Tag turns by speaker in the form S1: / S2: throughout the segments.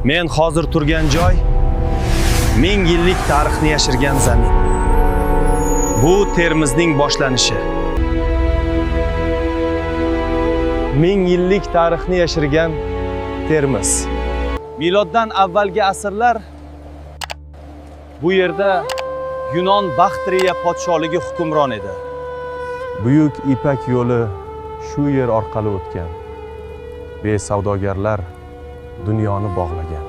S1: Men hozir turgan joy 1000 yillik tarixni yashirgan zamin. Bu Termizning boshlanishi. 1000 yillik tarixni yashirgan Termiz. Miloddan avvalgi asrlar bu yerda Yunon Baxtriya podsholigi hukmron edi. Buyuk Ipak yo'li shu yer orqali o'tgan. Besavdogarlar dunyoni bog'lagan.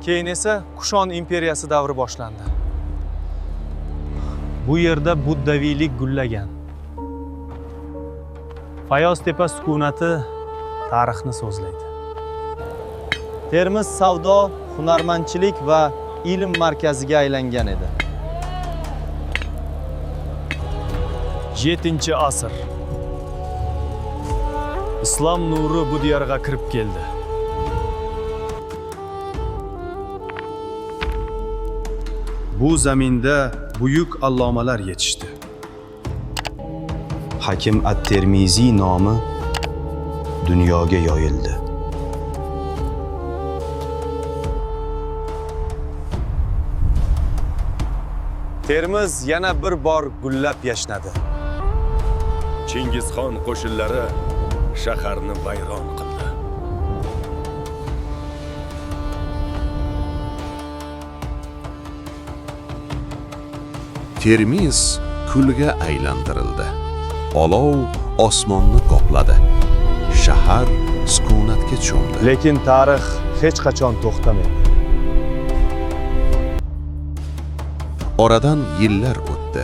S1: Keyin esa Kushon imperiyasi davri boshlandi. Bu yerda buddaviylik gullagan. Fayoztepa sukunati tarixni so'zlaydi. Termiz savdo, hunarmandchilik va ilm markaziga aylangan edi. 7-asr. Islom nuri bu diyorga kirib keldi. Bu zaminda buyuk allomalar yetishdi. Hakim at-Termiziy nomi dunyoga yoyildi. Termiz yana bir bor gullab yashnadi.
S2: Chingizxon qo'shinlari shaharni vayron qildi.
S3: Termiz kulga aylantirildi. Olov osmonni qopladi. Shahar sukunatga cho'mdi.
S1: Lekin tarix hech qachon to'xtamaydi.
S3: Oradan yillar o'tdi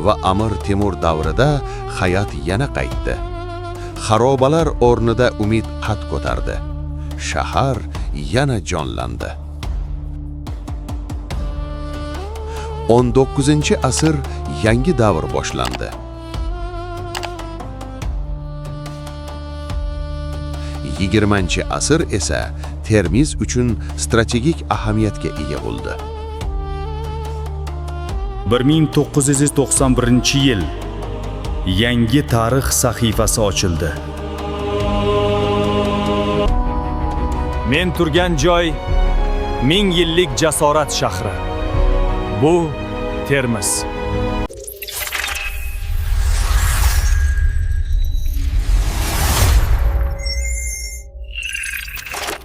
S3: va Amir Temur davrida hayot yana qaytdi. Xarobalar o'rnida umid qad ko'tardi. Shahar yana jonlandi. 19-asr yangi davr boshlandi. 20-asr esa Termiz uchun strategik ahamiyatga ega bo'ldi.
S4: 1991-yil yangi tarix sahifasi ochildi.
S1: Men turgan joy 1000 yillik jasorat shahri. Bu Termiz.